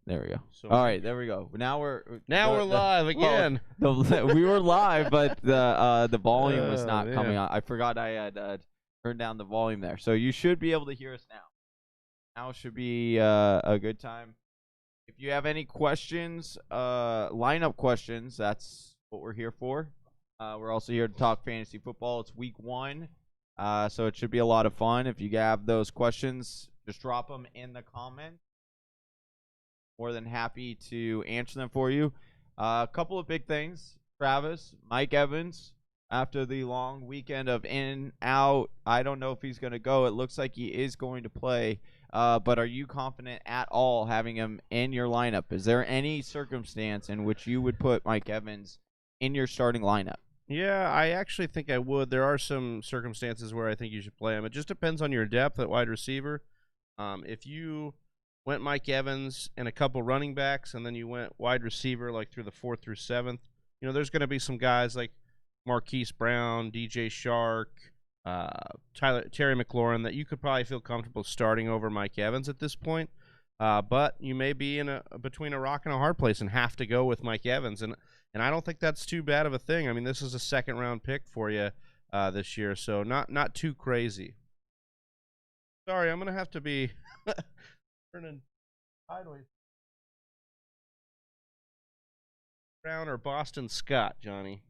There we go. So All right, there we go. Now we're live again. We were live, but the volume was not coming man. on. I forgot I had turned down the volume there. So you should be able to hear us now. Now should be a good time. If you have any questions, lineup questions, that's what we're here for. We're also here to talk fantasy football. It's week 1, so it should be a lot of fun. If you have those questions, just drop them in the comments. More than happy to answer them for you. A couple of big things. Travis, Mike Evans, after the long weekend of in, out, I don't know if he's going to go. It looks like he is going to play. But are you confident at all having him in your lineup? Is there any circumstance in which you would put Mike Evans in your starting lineup? Yeah, I actually think I would. There are some circumstances where I think you should play him. It just depends on your depth at wide receiver. If you went Mike Evans and a couple running backs, and then you went wide receiver like through the 4th through 7th, there's going to be some guys like Marquise Brown, DJ Shark, Terry McLaurin that you could probably feel comfortable starting over Mike Evans at this point. But you may be between a rock and a hard place and have to go with Mike Evans. And I don't think that's too bad of a thing. I mean, this is a second-round pick for you this year, so not too crazy. Sorry, I'm going to have to be turning sideways. Brown or Boston Scott, Johnny?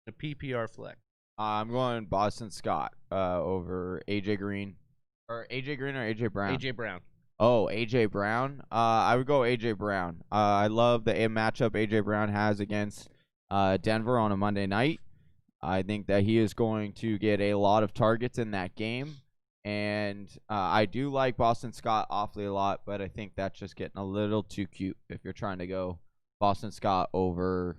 The PPR flex. I'm going Boston Scott over AJ Green. Or AJ Green or AJ Brown? AJ Brown. Oh, AJ Brown. I would go AJ Brown. I love the matchup AJ Brown has against Denver on a Monday night. I think that he is going to get a lot of targets in that game. And I do like Boston Scott awfully a lot, but I think that's just getting a little too cute if you're trying to go Boston Scott over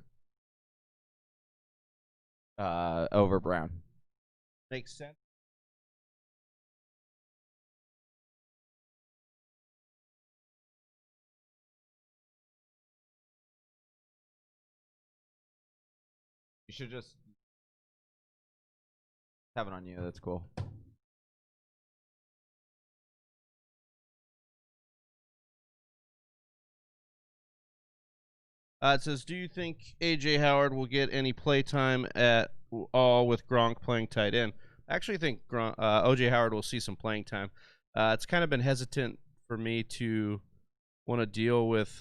Brown. Makes sense. You should just have it on you. That's cool. It says, do you think A.J. Howard will get any play time at all with Gronk playing tight end? I actually think O.J. Howard will see some playing time. It's kind of been hesitant for me to want to deal with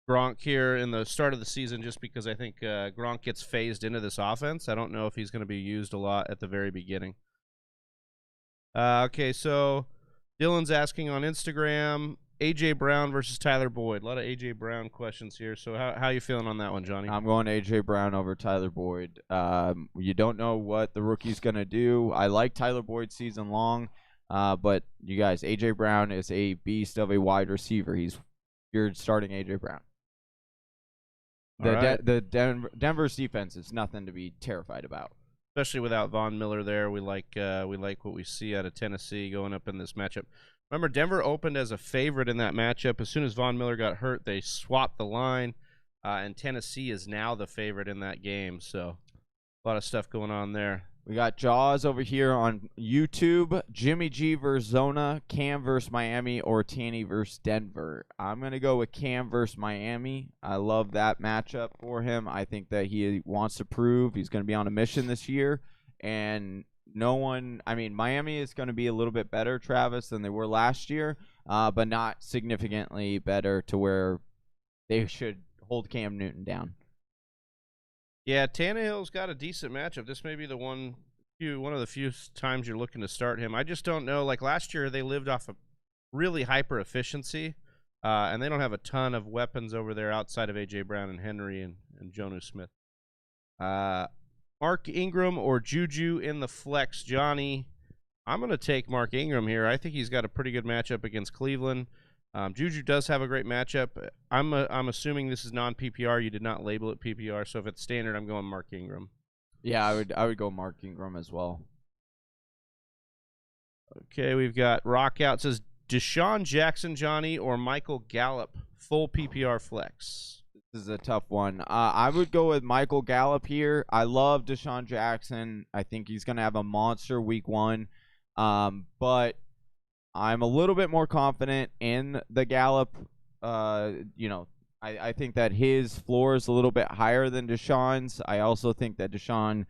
Gronk here in the start of the season just because I think Gronk gets phased into this offense. I don't know if he's going to be used a lot at the very beginning. Okay, so Dylan's asking on Instagram, A.J. Brown versus Tyler Boyd. A lot of A.J. Brown questions here. So how you feeling on that one, Johnny? I'm going A.J. Brown over Tyler Boyd. You don't know what the rookie's going to do. I like Tyler Boyd season long, but you guys, A.J. Brown is a beast of a wide receiver. You're starting A.J. Brown. Denver's defense is nothing to be terrified about. Especially without Von Miller there. We like what we see out of Tennessee going up in this matchup. Remember, Denver opened as a favorite in that matchup. As soon as Von Miller got hurt, they swapped the line, and Tennessee is now the favorite in that game. So a lot of stuff going on there. We got Jaws over here on YouTube. Jimmy G versus Zona, Cam versus Miami, or Tanny versus Denver. I'm going to go with Cam versus Miami. I love that matchup for him. I think that he wants to prove he's going to be on a mission this year. And Miami is going to be a little bit better, Travis, than they were last year, but not significantly better to where they should hold Cam Newton down. Yeah, Tannehill's got a decent matchup. This may be the one of the few times you're looking to start him. I just don't know. Like last year, they lived off of really hyper efficiency, and they don't have a ton of weapons over there outside of A.J. Brown and Henry and Jonnu Smith. Mark Ingram or Juju in the flex, Johnny. I'm going to take Mark Ingram here. I think he's got a pretty good matchup against Cleveland. Juju does have a great matchup. I'm assuming this is non-PPR. You did not label it PPR, so if it's standard, I'm going Mark Ingram. Yeah, I would go Mark Ingram as well. Okay, we've got Rock Out. It says Deshaun Jackson, Johnny, or Michael Gallup, full PPR flex. This is a tough one. I would go with Michael Gallup here. I love Deshaun Jackson. I think he's going to have a monster week 1. But I'm a little bit more confident in the Gallup. I think that his floor is a little bit higher than Deshaun's. I also think that Deshaun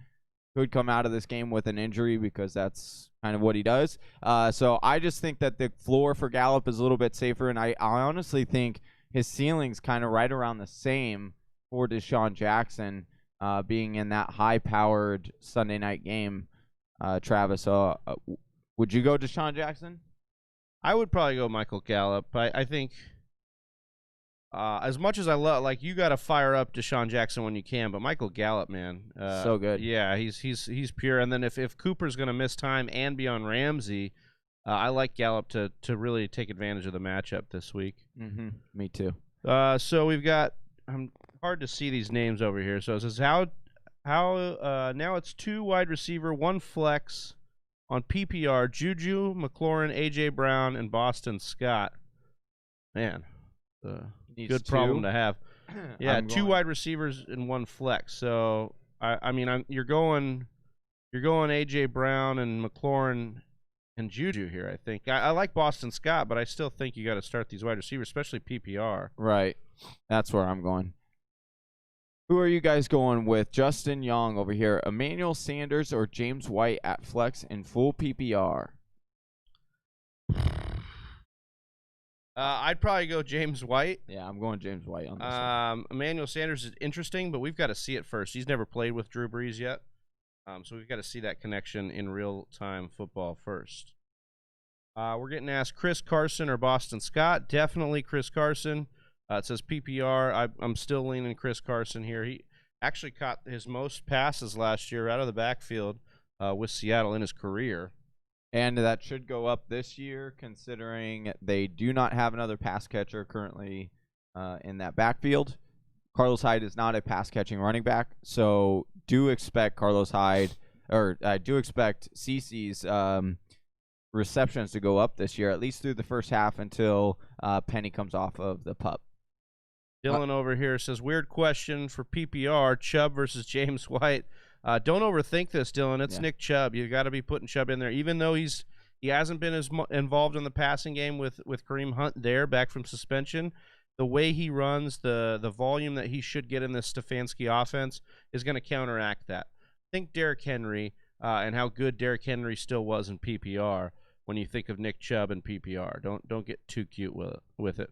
could come out of this game with an injury because that's kind of what he does. So I just think that the floor for Gallup is a little bit safer, and I honestly think his ceiling's kind of right around the same for Deshaun Jackson, being in that high-powered Sunday night game. Travis, so would you go Deshaun Jackson? I would probably go Michael Gallup. I think as much as I love, like, you got to fire up Deshaun Jackson when you can, but Michael Gallup, man, so good. Yeah, he's pure. And then if Cooper's going to miss time and be on Ramsey, I like Gallup to really take advantage of the matchup this week. Mm-hmm. Me too. So we've got hard to see these names over here. So it says how now it's 2 wide receiver, 1 flex on PPR: Juju, McLaurin, AJ Brown, and Boston Scott. Man, good problem to have. Yeah, 2 wide receivers and 1 flex. So I mean, you're going AJ Brown and McLaurin and Juju here. I think I like Boston Scott, but I still think you got to start these wide receivers, especially PPR. Right, that's where I'm going. Who are you guys going with? Justin Young over here. Emmanuel Sanders or James White at flex in full PPR? I'd probably go James White. Yeah, I'm going James White on this one. Emmanuel Sanders is interesting, but we've got to see it first. He's never played with Drew Brees yet, so we've got to see that connection in real-time football first. We're getting asked Chris Carson or Boston Scott. Definitely Chris Carson. It says PPR. I'm still leaning Chris Carson here. He actually caught his most passes last year out of the backfield with Seattle in his career. And that should go up this year, considering they do not have another pass catcher currently in that backfield. Carlos Hyde is not a pass-catching running back, so do expect CeCe's receptions to go up this year, at least through the first half until Penny comes off of the pup. Dylan over here says, weird question for PPR, Chubb versus James White. Don't overthink this, Dylan. It's Nick Chubb. You got to be putting Chubb in there, even though he hasn't been as involved in the passing game with Kareem Hunt there back from suspension. The way he runs, the volume that he should get in this Stefanski offense is going to counteract that. Think Derrick Henry and how good Derrick Henry still was in PPR when you think of Nick Chubb in PPR. Don't get too cute with it.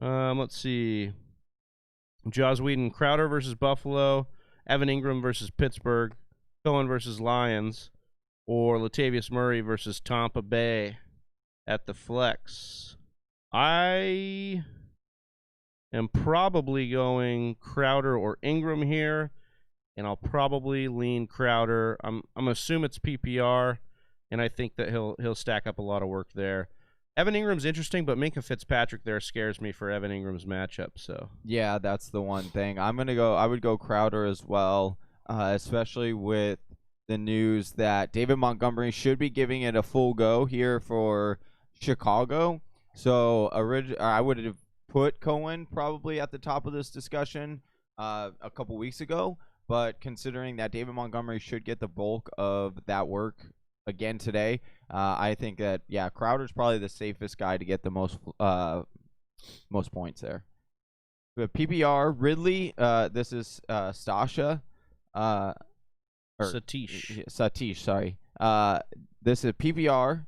Let's see. Joss Whedon, Crowder versus Buffalo, Evan Ingram versus Pittsburgh, Cohen versus Lions, or Latavius Murray versus Tampa Bay at the flex. I am probably going Crowder or Ingram here, and I'll probably lean Crowder. I'm assuming it's PPR, and I think that he'll stack up a lot of work there. Evan Ingram's interesting, but Minkah Fitzpatrick there scares me for Evan Ingram's matchup. So yeah, that's the one thing. I would go Crowder as well, especially with the news that David Montgomery should be giving it a full go here for Chicago. So I would have put Cohen probably at the top of this discussion a couple weeks ago, but considering that David Montgomery should get the bulk of that work again today, I think that Crowder's probably the safest guy to get the most points there. We have PPR Ridley. This is Satish. Sorry. This is PPR.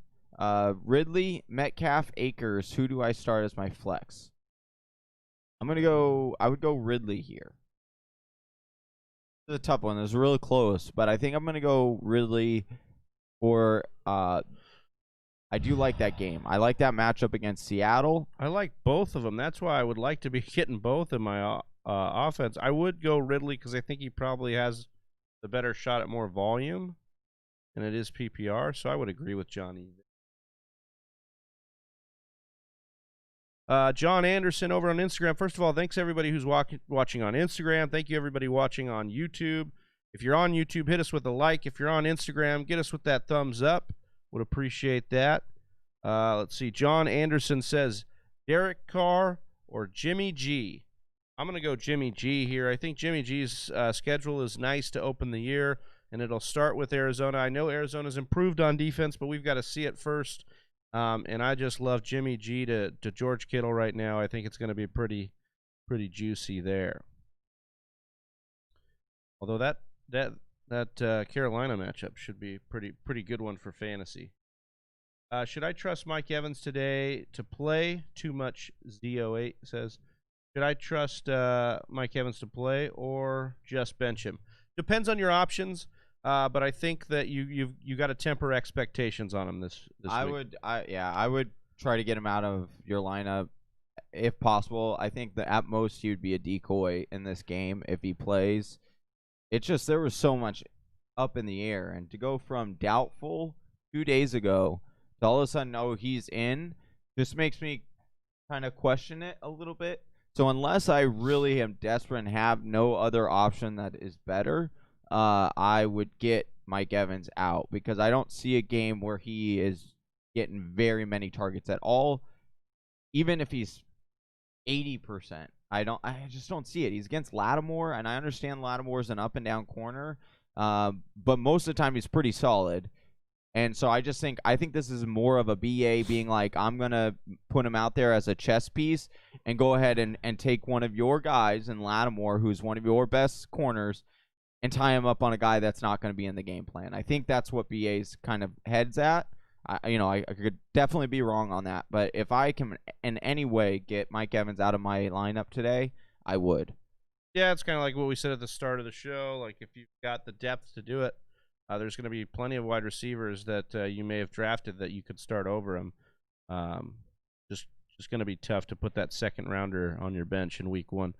Ridley, Metcalf, Akers. Who do I start as my flex? I would go Ridley here. This is a tough one. This is really close, but I think I'm gonna go Ridley. Or I do like that game. I like that matchup against Seattle. I like both of them. That's why I would like to be getting both in my offense. I would go Ridley because I think he probably has the better shot at more volume, and it is PPR, so I would agree with Johnny. John Anderson over on Instagram. First of all, thanks everybody who's watching on Instagram. Thank you everybody watching on YouTube. If you're on YouTube, hit us with a like. If you're on Instagram, get us with that thumbs up. Would appreciate that. Let's see. John Anderson says, Derek Carr or Jimmy G. I'm going to go Jimmy G here. I think Jimmy G's schedule is nice to open the year, and it'll start with Arizona. I know Arizona's improved on defense, but we've got to see it first And I just love Jimmy G to George Kittle right now. I think it's going to be pretty juicy there. Although that Carolina matchup should be pretty good one for fantasy. Should I trust Mike Evans today to play? Too much Z08 says. Should I trust Mike Evans to play or just bench him? Depends on your options. But I think that you got to temper expectations on him this week. I would try to get him out of your lineup if possible. I think that at most he would be a decoy in this game if he plays. It's just there was so much up in the air, and to go from doubtful 2 days ago to all of a sudden, oh, he's in, just makes me kind of question it a little bit. So unless I really am desperate and have no other option that is better, I would get Mike Evans out because I don't see a game where he is getting very many targets at all. Even if he's 80%, I just don't see it. He's against Lattimore, and I understand Lattimore's an up and down corner, but most of the time he's pretty solid. And so I think this is more of a BA being like, I'm going to put him out there as a chess piece and go ahead and take one of your guys in Lattimore, who's one of your best corners, and tie him up on a guy that's not going to be in the game plan. I think that's what BA's kind of heads at. I could definitely be wrong on that, but if I can in any way get Mike Evans out of my lineup today, I would. Yeah, it's kind of like what we said at the start of the show. Like if you've got the depth to do it, there's going to be plenty of wide receivers that you may have drafted that you could start over him. Just going to be tough to put that second rounder on your bench in week 1.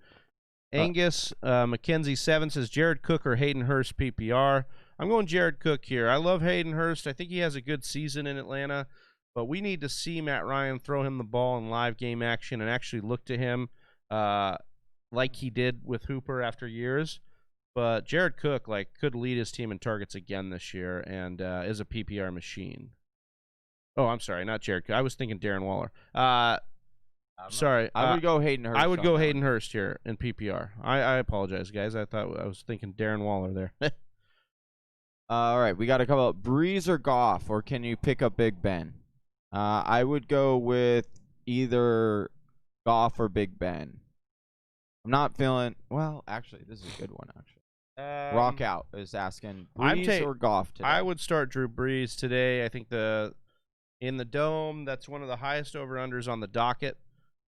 Angus Mackenzie7 says Jared Cook or Haydenhurst PPR. I'm going Jared Cook here. I love Haydenhurst. I think he has a good season in Atlanta, but we need to see Matt Ryan throw him the ball in live game action and actually look to him like he did with Hooper after years. But Jared Cook could lead his team in targets again this year and is a PPR machine. Oh, I'm sorry, not Jared Cook. I was thinking Darren Waller. Sorry. I would go Haydenhurst. I would go Haydenhurst here in PPR. I apologize, guys. I thought I was thinking Darren Waller there. All right, we got a couple. Breeze or Goff, or can you pick up Big Ben? I would go with either Goff or Big Ben. I'm not feeling. Well, actually, this is a good one. Actually, Rock Out is asking Breeze or Goff today. I would start Drew Brees today. I think in the Dome, that's one of the highest over-unders on the docket.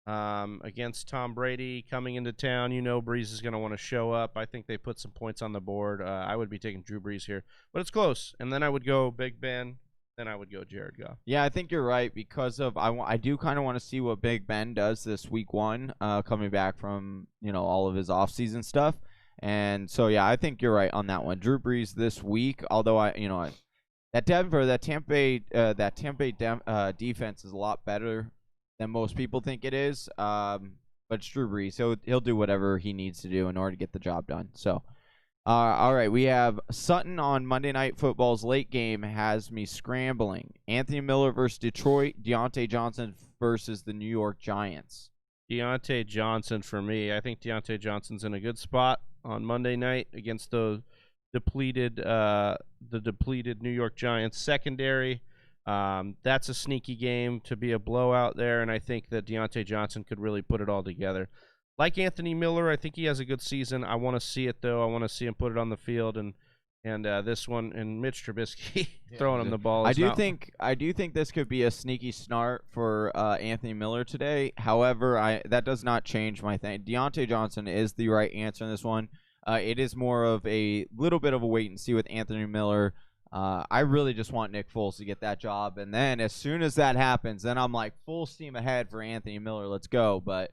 Against Tom Brady coming into town, Breeze is going to want to show up. I think they put some points on the board. I would be taking Drew Brees here, but it's close. And then I would go Big Ben. Then I would go Jared Goff. Yeah, I think you're right because of I do kind of want to see what Big Ben does this week 1, coming back from all of his offseason stuff. And so yeah, I think you're right on that one. Drew Brees this week, although that Tampa Bay defense is a lot better than most people think it is. But it's Drew Brees. So he'll do whatever he needs to do in order to get the job done. So, all right, we have Sutton on Monday Night Football's late game has me scrambling. Anthony Miller versus Detroit, Deontay Johnson versus the New York Giants. Deontay Johnson for me. I think Deontay Johnson's in a good spot on Monday night against the depleted New York Giants secondary. That's a sneaky game to be a blowout there, and I think that Deontay Johnson could really put it all together. Like Anthony Miller, I think he has a good season. I want to see it, though. I want to see him put it on the field, and this one, and Mitch Trubisky throwing him the ball. I do think this could be a sneaky start for Anthony Miller today. However, that does not change my thing. Deontay Johnson is the right answer in this one. It is more of a little bit of a wait and see with Anthony Miller. I really just want Nick Foles to get that job, and then as soon as that happens, then I'm like full steam ahead for Anthony Miller. Let's go. But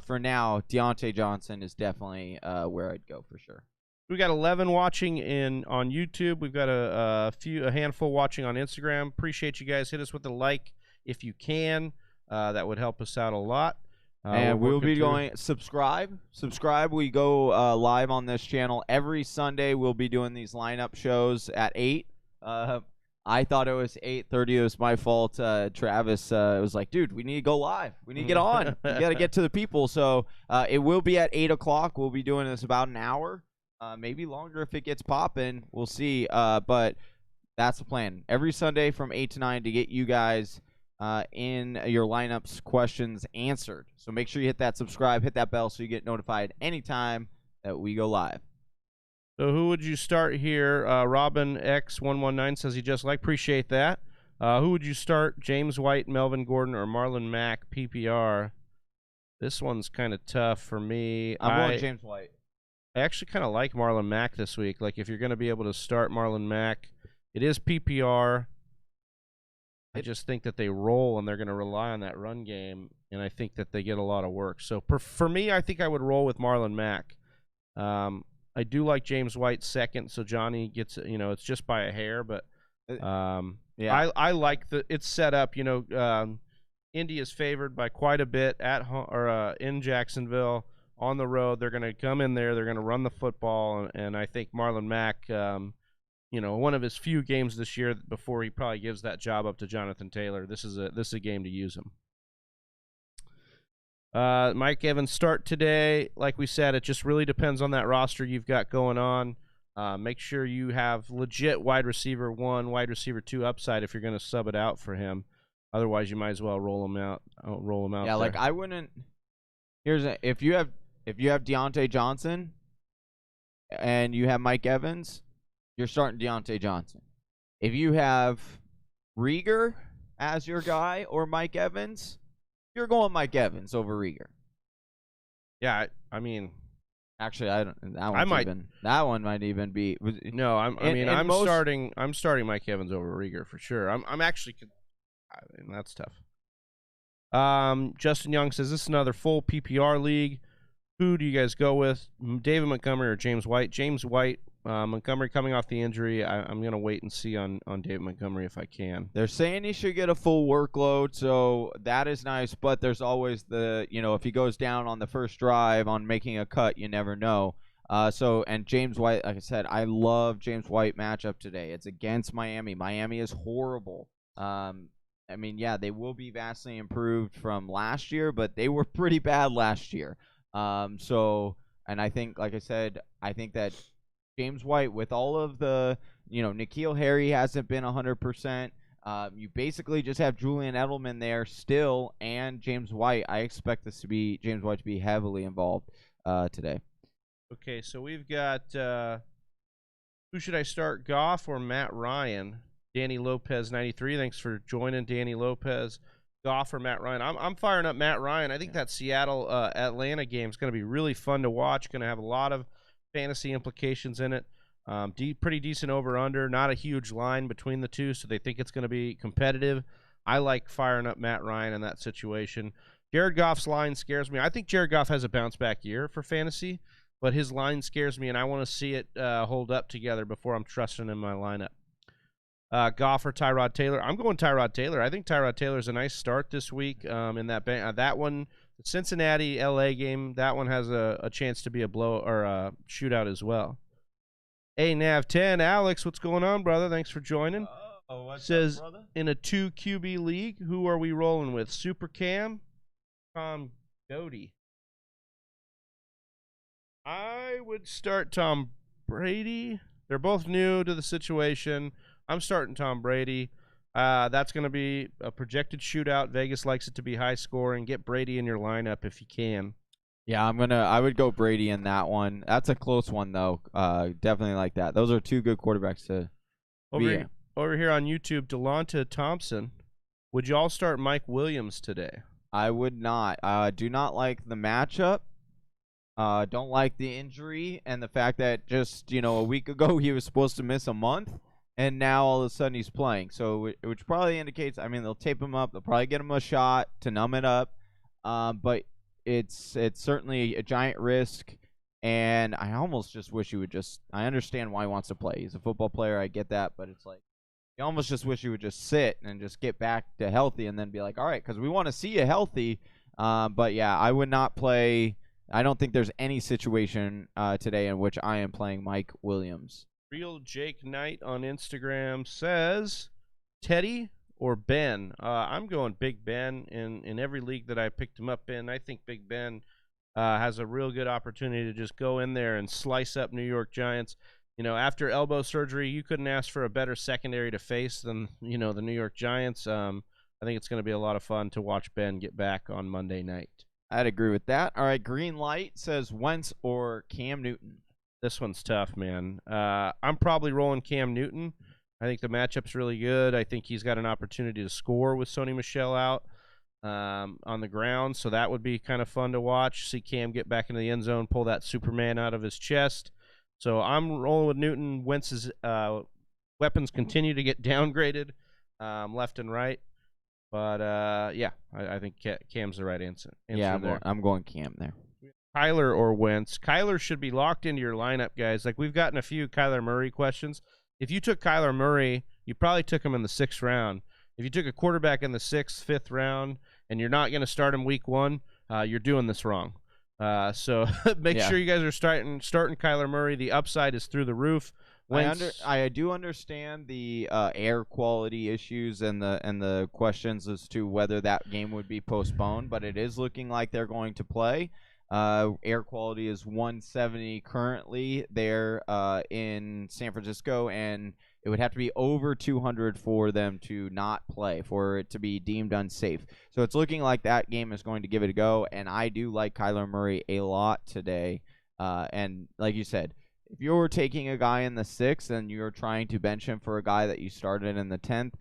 for now, Deontay Johnson is definitely where I'd go for sure. We got 11 watching on YouTube. We've got a handful watching on Instagram. Appreciate you guys. Hit us with a like if you can. That would help us out a lot. And we'll be going subscribe. We go live on this channel every Sunday. We'll be doing these lineup shows at 8. I thought it was 8:30. It was my fault. Travis was like, dude, we need to go live. We need to get on. We got to get to the people. So it will be at 8 o'clock. We'll be doing this about an hour, maybe longer if it gets popping. We'll see. But that's the plan. Every Sunday from 8 to 9 to get you guys in your lineups questions answered. So make sure you hit that subscribe, hit that bell so you get notified anytime that we go live. So who would you start here? Robin X119 says he just like. Appreciate that. Who would you start? James White, Melvin Gordon, or Marlon Mack PPR? This one's kind of tough for me. I'm going James White. I actually kind of like Marlon Mack this week. Like, if you're going to be able to start Marlon Mack, it is PPR. I just think that they roll and they're going to rely on that run game, and I think that they get a lot of work. So for me, I think I would roll with Marlon Mack. I do like James White second, so Johnny gets, it's just by a hair, but yeah, I like it's set up. Indy is favored by quite a bit at home or in Jacksonville on the road. They're going to come in there. They're going to run the football, and I think Marlon Mack, one of his few games this year before he probably gives that job up to Jonathan Taylor. This is a game to use him. Mike Evans start today. Like we said, it just really depends on that roster you've got going on. Make sure you have legit wide receiver 1, wide receiver 2 upside if you're going to sub it out for him. Otherwise, you might as well roll him out. Yeah, there. like I wouldn't. If you have Deontay Johnson and you have Mike Evans, you're starting Deontay Johnson. If you have Rieger as your guy or Mike Evans, you're going Mike Evans over Rieger. Yeah, I mean, actually, I don't. That one might even be. No, I'm starting Mike Evans over Rieger for sure. I'm actually. I mean, that's tough. Justin Young says this is another full PPR league. Who do you guys go with? David Montgomery or James White? James White. Montgomery coming off the injury. I'm going to wait and see on David Montgomery if I can. They're saying he should get a full workload, so that is nice. But there's always if he goes down on the first drive on making a cut, you never know. And James White, like I said, I love James White matchup today. It's against Miami. Miami is horrible. They will be vastly improved from last year, but they were pretty bad last year. And I think, like I said, I think that James White, with all of the, N'Keal Harry hasn't been 100%. You basically just have Julian Edelman there still, and James White. I expect James White to be heavily involved today. Okay, so we've got who should I start, Goff or Matt Ryan? Danny Lopez 93. Thanks for joining, Danny Lopez. Goff or Matt Ryan? I'm firing up Matt Ryan. I think that Seattle Atlanta game is going to be really fun to watch. Going to have a lot of fantasy implications in it. Pretty decent over-under. Not a huge line between the two, so they think it's going to be competitive. I like firing up Matt Ryan in that situation. Jared Goff's line scares me. I think Jared Goff has a bounce-back year for fantasy, but his line scares me, and I want to see it hold up together before I'm trusting in my lineup. Goff or Tyrod Taylor? I'm going Tyrod Taylor. I think Tyrod Taylor's a nice start this week in that one. The Cincinnati-LA game, that one has a chance to be a blow or a shootout as well. Hey, Nav10, Alex, what's going on, brother? Thanks for joining. Says, up, brother? In a 2 QB league, who are we rolling with? Super Cam, Tom Godey. I would start Tom Brady. They're both new to the situation. I'm starting Tom Brady. That's going to be a projected shootout. Vegas likes it to be high scoring. Get Brady in your lineup if you can. Yeah, I would go Brady in that one. That's a close one though. Definitely like that. Those are 2 good quarterbacks to over here on YouTube. Delonta Thompson. Would you all start Mike Williams today? I would not. Do not like the matchup. Don't like the injury and the fact that just a week ago he was supposed to miss a month. And now all of a sudden he's playing. So which probably indicates, they'll tape him up. They'll probably get him a shot to numb it up. But it's certainly a giant risk. And I almost just wish he would I understand why he wants to play. He's a football player. I get that. But it's like, you almost just wish he would just sit and just get back to healthy and then be like, all right, because we want to see you healthy. But yeah, I would not play. I don't think there's any situation today in which I am playing Mike Williams. Real Jake Knight on Instagram says, Teddy or Ben? I'm going Big Ben in every league that I picked him up in. I think Big Ben has a real good opportunity to just go in there and slice up New York Giants. After elbow surgery, you couldn't ask for a better secondary to face than, the New York Giants. I think it's going to be a lot of fun to watch Ben get back on Monday night. I'd agree with that. All right, green light says Wentz or Cam Newton. This one's tough, man. I'm probably rolling Cam Newton. I think the matchup's really good. I think he's got an opportunity to score with Sony Michel out on the ground, so that would be kind of fun to watch. See Cam get back into the end zone, pull that Superman out of his chest. So I'm rolling with Newton. Wentz's weapons continue to get downgraded left and right. But, I think Cam's the right answer yeah, there. I'm going Cam there. Kyler or Wentz. Kyler should be locked into your lineup, guys. Like, we've gotten a few Kyler Murray questions. If you took Kyler Murray, you probably took him in the 6th round. If you took a quarterback in the 6th, 5th round, and you're not going to start him week 1, you're doing this wrong. So make sure you guys are starting Kyler Murray. The upside is through the roof. I do understand the air quality issues and the questions as to whether that game would be postponed, but it is looking like they're going to play. Air quality is 170 currently there in San Francisco, and it would have to be over 200 for them to not play, for it to be deemed unsafe. So it's looking like that game is going to give it a go, and I do like Kyler Murray a lot today. And like you said, if you're taking a guy in the 6th and you're trying to bench him for a guy that you started in the 10th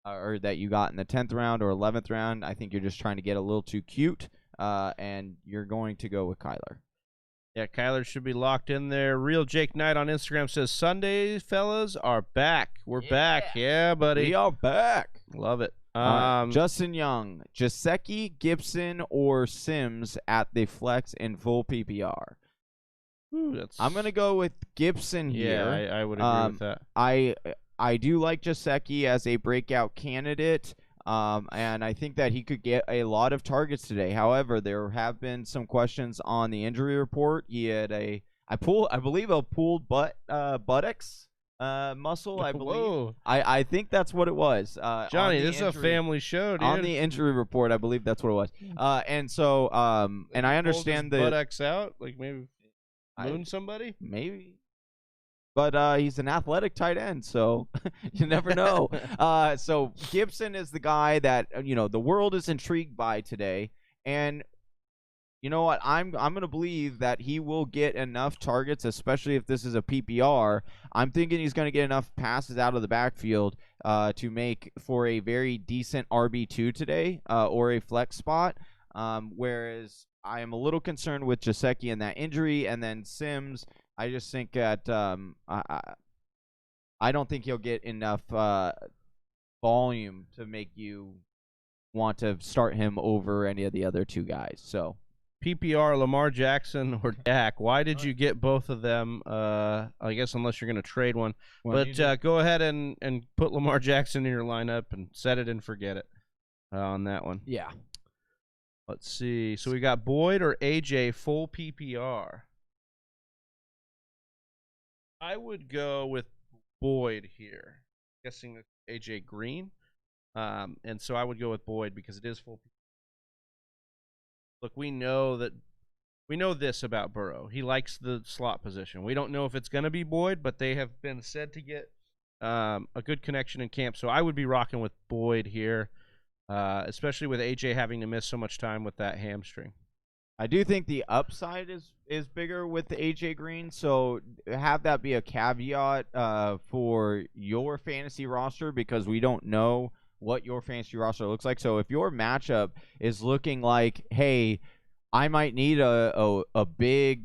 or that you got in the 10th round or 11th round, I think you're just trying to get a little too cute. And you're going to go with Kyler. Yeah, Kyler should be locked in there. Real Jake Knight on Instagram says, Sunday, fellas, are back. We're back. Yeah, buddy. We are back. Love it. Justin Young, Gesicki, Gibson, or Sims at the flex in full PPR. Ooh, I'm going to go with Gibson here. Yeah, I would agree with that. I do like Gesicki as a breakout candidate. And I think that he could get a lot of targets today. However, there have been some questions on the injury report. He had I believe a pulled buttocks muscle. I believe. Whoa. I think that's what it was. Johnny, this is a family show, dude. On the injury report, I believe that's what it was. And so and I understand the buttocks out, like maybe moon somebody, maybe. But he's an athletic tight end, so you never know. So Gibson is the guy that the world is intrigued by today, and you know what? I'm gonna believe that he will get enough targets, especially if this is a PPR. I'm thinking he's gonna get enough passes out of the backfield to make for a very decent RB2 today or a flex spot. Whereas I am a little concerned with Gesicki and that injury, and then Sims. I just think that I don't think he'll get enough volume to make you want to start him over any of the other two guys. So PPR, Lamar Jackson or Dak. Why did you get both of them? I guess unless you're going to trade one. But go ahead and put Lamar Jackson in your lineup and set it and forget it on that one. Yeah. Let's see. So we got Boyd or AJ full PPR. I would go with Boyd here. Guessing that AJ Green. And so I would go with Boyd because it is full. Look, we know this about Burrow. He likes the slot position. We don't know if it's going to be Boyd, but they have been said to get a good connection in camp. So I would be rocking with Boyd here, especially with AJ having to miss so much time with that hamstring. I do think the upside is bigger with the AJ Green, so have that be a caveat for your fantasy roster because we don't know what your fantasy roster looks like. So if your matchup is looking like, hey, I might need a big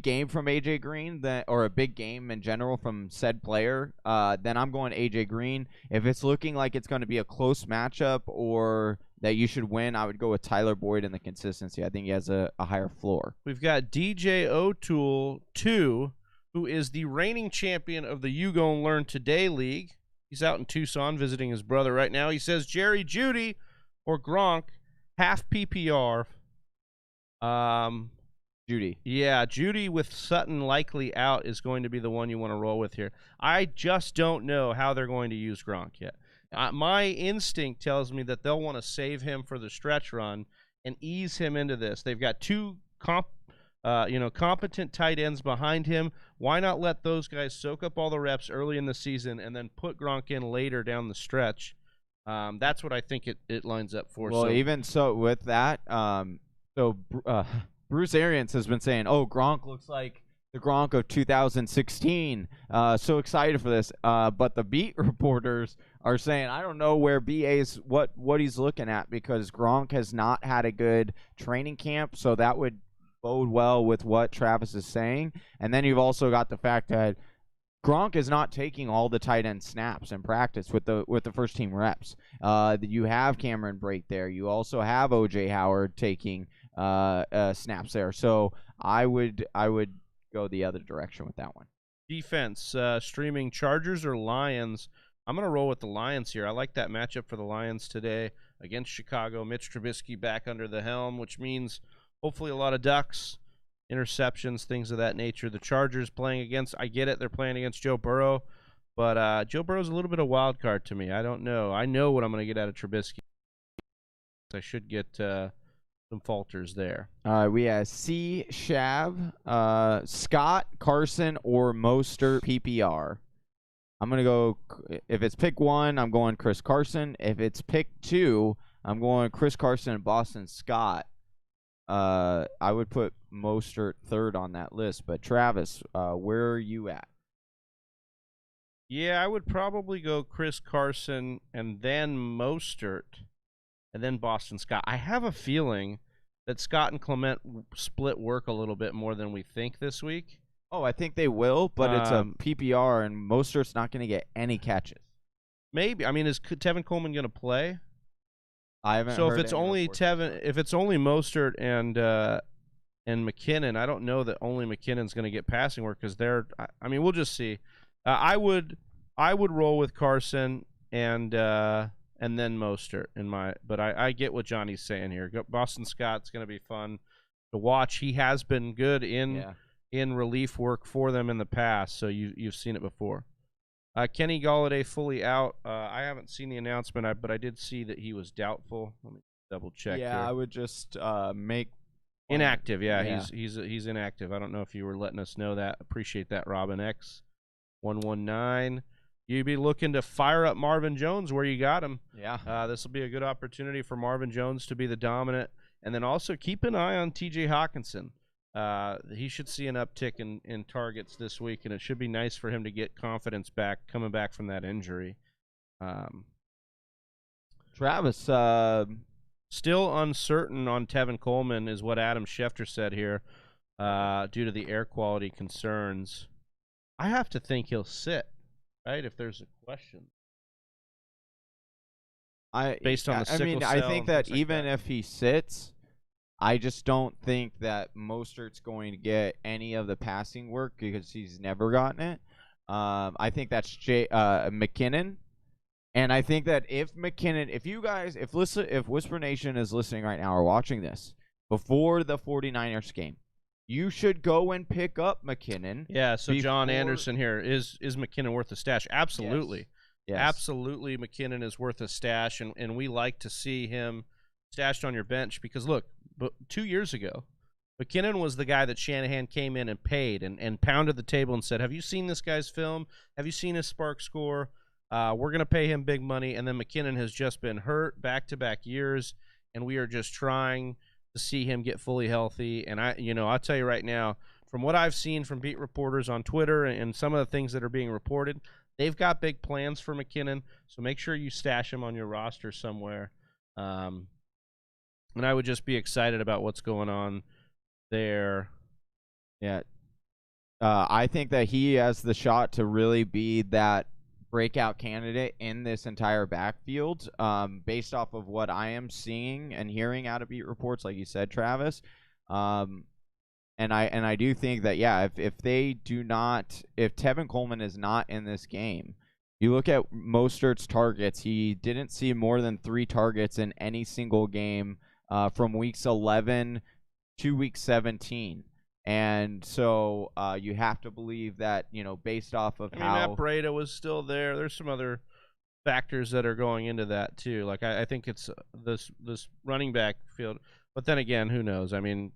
game from AJ Green or a big game in general from said player, then I'm going AJ Green. If it's looking like it's going to be a close matchup or that you should win, I would go with Tyler Boyd in the consistency. I think he has a higher floor. We've got DJ O'Toole 2, who is the reigning champion of the You Gon' Learn Today League. He's out in Tucson visiting his brother right now. He says Jerry Jeudy or Gronk, half PPR. Jeudy. Yeah, Jeudy with Sutton likely out is going to be the one you want to roll with here. I just don't know how they're going to use Gronk yet. My instinct tells me that they'll want to save him for the stretch run and ease him into this. They've got two competent tight ends behind him. Why not let those guys soak up all the reps early in the season and then put Gronk in later down the stretch? That's what I think it lines up for. Well, So even so, with that, Bruce Arians has been saying, "Oh, Gronk looks like the Gronk of 2016." So excited for this. But the beat reporters are saying, "I don't know where BA's what he's looking at because Gronk has not had a good training camp." So that would bode well with what Travis is saying. And then you've also got the fact that Gronk is not taking all the tight end snaps in practice with the first team reps. You have Cameron Brate there. You also have OJ Howard taking snaps there. So I would go the other direction with that one. defense, streaming Chargers or Lions. I'm going to roll with the Lions here. I like that matchup for the Lions today against Chicago. Mitch Trubisky back under the helm, which means hopefully a lot of ducks, interceptions, things of that nature. The Chargers playing against, I get it, they're playing against Joe Burrow, but Joe Burrow's a little bit of a wild card to me. I don't know. I know what I'm going to get out of Trubisky. I should get some falters there. All right, we have C. Shav, Scott, Carson, or Mostert PPR. I'm going to go, if it's pick 1, I'm going Chris Carson. If it's pick 2, I'm going Chris Carson and Boston Scott. I would put Mostert third on that list, but Travis, where are you at? Yeah, I would probably go Chris Carson and then Mostert and then Boston Scott. I have a feeling that Scott and Clement split work a little bit more than we think this week. Oh, I think they will, but it's a PPR, and Mostert's not going to get any catches. Maybe. I mean, is Tevin Coleman going to play? I haven't. So heard if it's any only reports. if it's only Mostert and McKinnon, I don't know that only McKinnon's going to get passing work because they're. I mean, we'll just see. I would roll with Carson and then Mostert in my. But I get what Johnny's saying here. Boston Scott's going to be fun to watch. He has been good in relief work for them in the past, so you've seen it before. Kenny Golladay fully out. I haven't seen the announcement, but I did see that he was doubtful. Let me double check. Yeah, here. I would just make inactive. Yeah, he's inactive. I don't know if you were letting us know that. Appreciate that, Robin X 119. You'd be looking to fire up Marvin Jones where you got him. Yeah. This will be a good opportunity for Marvin Jones to be the dominant, and then also keep an eye on T.J. Hawkinson. He should see an uptick in targets this week, and it should be nice for him to get confidence back coming back from that injury. Travis, still uncertain on Tevin Coleman is what Adam Schefter said here due to the air quality concerns. I have to think he'll sit, right, if there's a question. Based on the sickle cell I think that like even if he sits, I just don't think that Mostert's going to get any of the passing work because he's never gotten it. I think that's McKinnon. And I think that if McKinnon, if Whisper Nation is listening right now or watching this before the 49ers game, you should go and pick up McKinnon. Yeah, so John Anderson here, is McKinnon worth a stash? Absolutely. Yes. Absolutely, McKinnon is worth a stash, and we like to see him stashed on your bench because, look, 2 years ago, McKinnon was the guy that Shanahan came in and paid and pounded the table and said, have you seen this guy's film? Have you seen his spark score? We're going to pay him big money. And then McKinnon has just been hurt back-to-back years, and we are just trying to see him get fully healthy. And I'll tell you right now, from what I've seen from beat reporters on Twitter and some of the things that are being reported, they've got big plans for McKinnon, so make sure you stash him on your roster somewhere. And I would just be excited about what's going on there. Yeah. I think that he has the shot to really be that breakout candidate in this entire backfield based off of what I am seeing and hearing out of beat reports, like you said, Travis. And I do think that, yeah, if Tevin Coleman is not in this game, you look at Mostert's targets, he didn't see more than 3 targets in any single game from weeks 11 to week 17. And so you have to believe that, based off of Matt Breida was still there. There's some other factors that are going into that too. Like I think it's this running back field. But then again, who knows? I mean,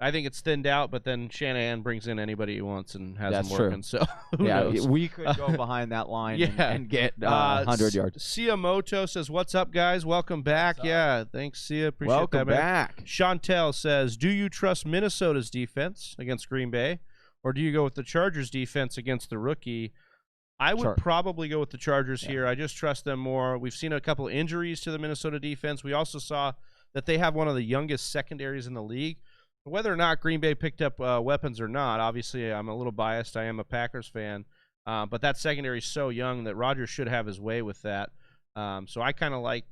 I think it's thinned out, but then Shanahan brings in anybody he wants and has That's them working. true. So who Yeah, knows? we could go behind that line and get 100 yards. Siamoto says, "What's up, guys? Welcome back." Yeah, thanks, Sia. Appreciate Welcome that, man. back. Chantel says, "Do you trust Minnesota's defense against Green Bay, or do you go with the Chargers' defense against the rookie?" I would probably go with the Chargers here. I just trust them more. We've seen a couple of injuries to the Minnesota defense. We also saw that they have one of the youngest secondaries in the league. Whether or not Green Bay picked up weapons or not, obviously I'm a little biased. I am a Packers fan. But that secondary is so young that Rodgers should have his way with that. So I kind of like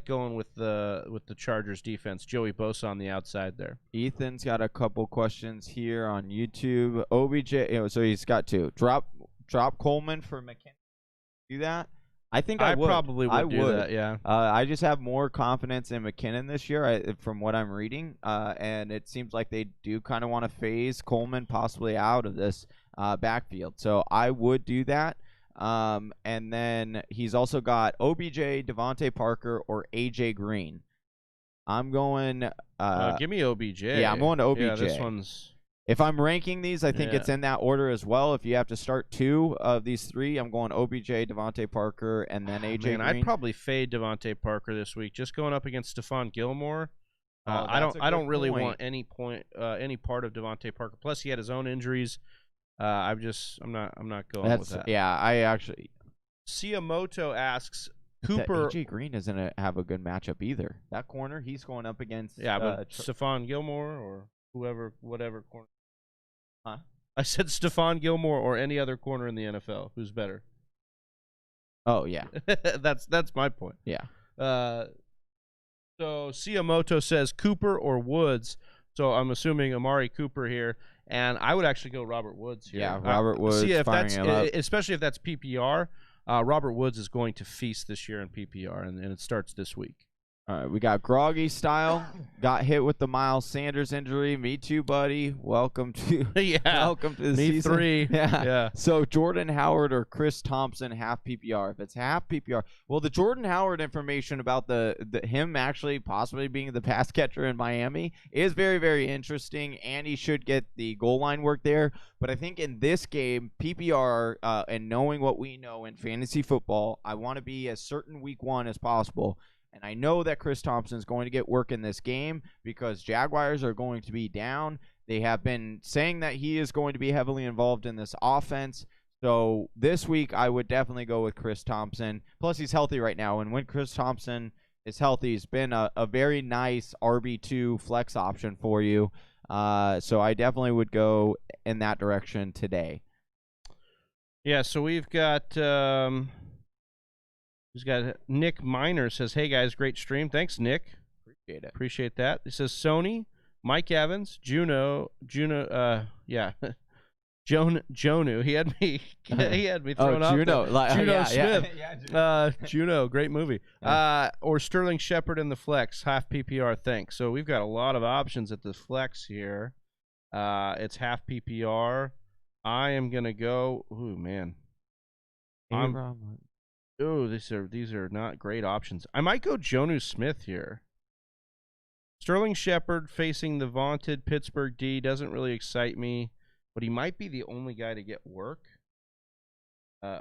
going with the Chargers defense. Joey Bosa on the outside there. Ethan's got a couple questions here on YouTube. OBJ, so he's got two. Drop Coleman for McKinnon. Do that? I think I would. Probably would do that, yeah. I just have more confidence in McKinnon this year from what I'm reading, and it seems like they do kind of want to phase Coleman possibly out of this backfield. So I would do that. And then he's also got OBJ, Devontae Parker, or AJ Green. I'm going. Give me OBJ. Yeah, I'm going to OBJ. Yeah, this one's. If I'm ranking these, I think it's in that order as well. If you have to start two of these three, I'm going OBJ, Devontae Parker, and then AJ Green. I'd probably fade Devontae Parker this week, just going up against Stephon Gilmore. I don't really want any part of Devontae Parker. Plus, he had his own injuries. I'm not going with that. Yeah, I actually. Siamoto asks Cooper. AJ Green doesn't have a good matchup either. That corner, he's going up against. Yeah, but Stephon Gilmore or whatever corner. Huh? I said Stephon Gilmore or any other corner in the NFL. Who's better? Oh yeah, that's my point. Yeah. So Siamoto says Cooper or Woods. So I'm assuming Amari Cooper here, and I would actually go Robert Woods here. Yeah, Robert Woods. Especially if that's PPR. Robert Woods is going to feast this year in PPR, and it starts this week. All right, we got Groggy Style. Got hit with the Miles Sanders injury. Me too, buddy. Welcome to welcome to the season. 3. Yeah. So Jordan Howard or Chris Thompson half PPR. If it's half PPR, well, the Jordan Howard information about the him actually possibly being the pass catcher in Miami is very, very interesting, and he should get the goal line work there. But I think in this game, PPR and knowing what we know in fantasy football, I want to be as certain week one as possible. And I know that Chris Thompson is going to get work in this game because Jaguars are going to be down. They have been saying that he is going to be heavily involved in this offense. So this week, I would definitely go with Chris Thompson. Plus, he's healthy right now. And when Chris Thompson is healthy, he's been a very nice RB2 flex option for you. So I definitely would go in that direction today. Yeah, so we've got... He's got Nick Miner says, "Hey guys, great stream. Thanks, Nick. Appreciate that." He says Sony, Mike Evans, Jonu. He had me thrown off. Juno Smith. Juno, great movie. Or Sterling Shepard in the flex, half PPR. Thanks. So we've got a lot of options at the flex here. It's half PPR. I am gonna go. Ooh man. Oh, these are not great options. I might go Jonu Smith here. Sterling Shepard facing the vaunted Pittsburgh D doesn't really excite me, but he might be the only guy to get work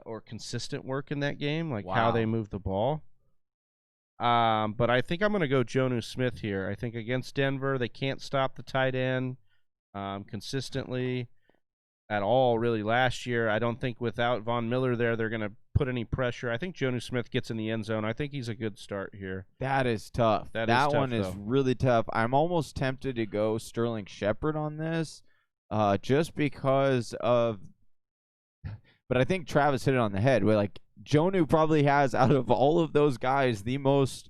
or consistent work in that game, like how they move the ball. But I think I'm going to go Jonu Smith here. I think against Denver, they can't stop the tight end consistently at all really last year. I don't think without Von Miller there, they're going to put any pressure. I think Jonu Smith gets in the end zone. I think he's a good start here. That is tough. That one is really tough. I'm almost tempted to go Sterling Shepard on this just because of – but I think Travis hit it on the head. Where like Jonu probably has, out of all of those guys, the most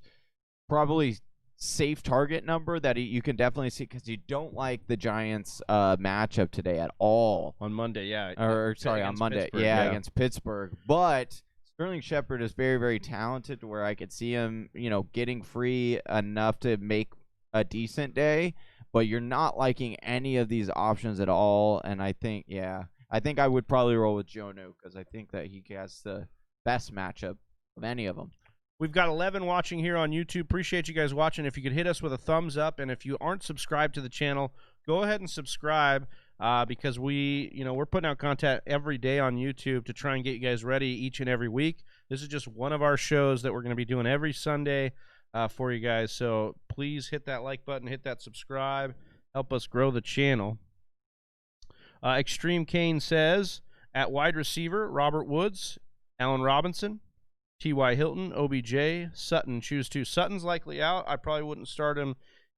probably safe target number that you can definitely see because you don't like the Giants matchup today at all. On Monday, yeah. Or sorry, on Monday. Yeah, against Pittsburgh. But Sterling Shepard is very, very talented to where I could see him, getting free enough to make a decent day. But you're not liking any of these options at all. And I think I would probably roll with Jonu because I think that he has the best matchup of any of them. We've got 11 watching here on YouTube. Appreciate you guys watching. If you could hit us with a thumbs up, and if you aren't subscribed to the channel, go ahead and subscribe because we're putting out content every day on YouTube to try and get you guys ready each and every week. This is just one of our shows that we're going to be doing every Sunday for you guys. So please hit that like button, hit that subscribe, help us grow the channel. Extreme Kane says, at wide receiver, Robert Woods, Allen Robinson, T.Y. Hilton, OBJ, Sutton, choose two. Sutton's likely out. I probably wouldn't start him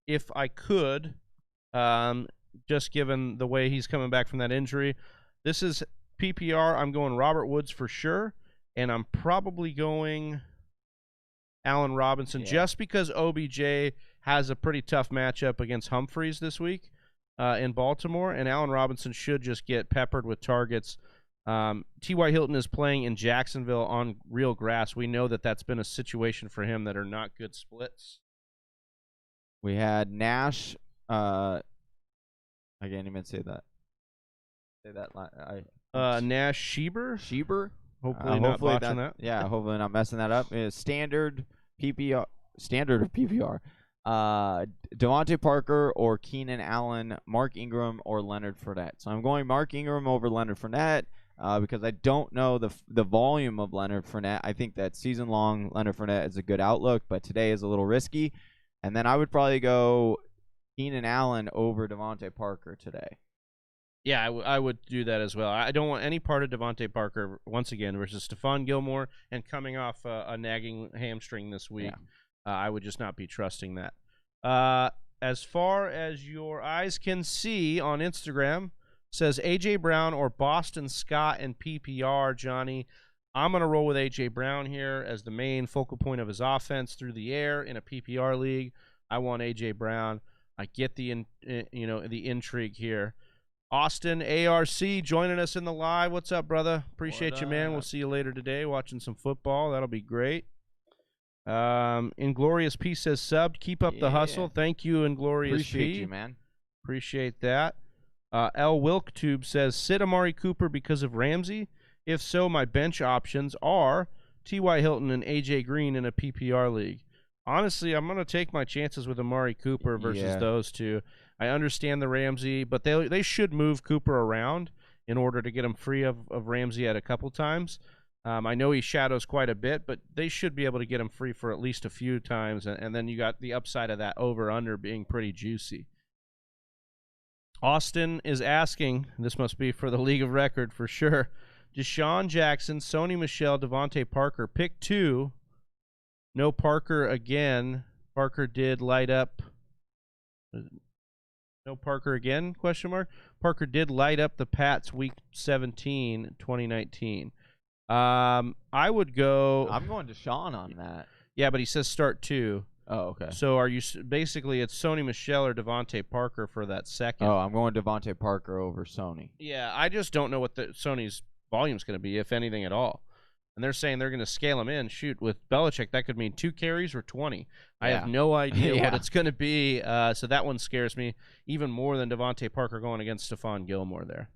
if I could, just given the way he's coming back from that injury. This is PPR. I'm going Robert Woods for sure, and I'm probably going Allen Robinson just because OBJ has a pretty tough matchup against Humphreys this week in Baltimore, and Allen Robinson should just get peppered with targets. T.Y. Hilton is playing in Jacksonville on real grass. We know that that's been a situation for him that are not good splits. We had Nash. I can't even say that. Nash Sheber? Sheber? Hopefully not botching that. Yeah, hopefully not messing that up. Standard PPR. Standard of PPR. Devontae Parker or Keenan Allen, Mark Ingram or Leonard Fournette. So I'm going Mark Ingram over Leonard Fournette because I don't know the volume of Leonard Fournette. I think that season long Leonard Fournette is a good outlook, but today is a little risky. And then I would probably go Keenan Allen over Devontae Parker today. Yeah, I would do that as well. I don't want any part of Devontae Parker once again versus Stephon Gilmore and coming off a nagging hamstring this week. Yeah. I would just not be trusting that. As far as your eyes can see on Instagram, says A.J. Brown or Boston Scott and PPR, Johnny. I'm going to roll with A.J. Brown here as the main focal point of his offense through the air in a PPR league. I want A.J. Brown. I get the intrigue here. Austin ARC joining us in the live. What's up, brother? Appreciate you, man. We'll see you later today watching some football. That'll be great. Inglorious P says subbed. Keep up the hustle. Thank you, Inglorious P. Appreciate you, man. Appreciate that. L Wilktube says sit Amari Cooper because of Ramsey. If so, my bench options are T.Y. Hilton and A.J. Green in a PPR league. Honestly, I'm going to take my chances with Amari Cooper versus those two. I understand the Ramsey, but they should move Cooper around in order to get him free of Ramsey at a couple times. I know he shadows quite a bit, but they should be able to get him free for at least a few times, and then you got the upside of that over-under being pretty juicy. Austin is asking, this must be for the League of Record for sure, Deshaun Jackson, Sony Michel, Devontae Parker, pick two. No Parker again. Parker did light up. No Parker again, question mark. Parker did light up the Pats week 17, 2019. I would go. I'm going Deshaun on that. Yeah, but he says start two. Oh, okay. So are you basically it's Sony Michel or Devontae Parker for that second? Oh, I'm going Devontae Parker over Sony. Yeah, I just don't know what the Sony's volume's going to be, if anything at all. And they're saying they're going to scale him in. Shoot, with Belichick, that could mean 2 carries or 20. I have no idea what it's going to be. So that one scares me even more than Devontae Parker going against Stephon Gilmore there.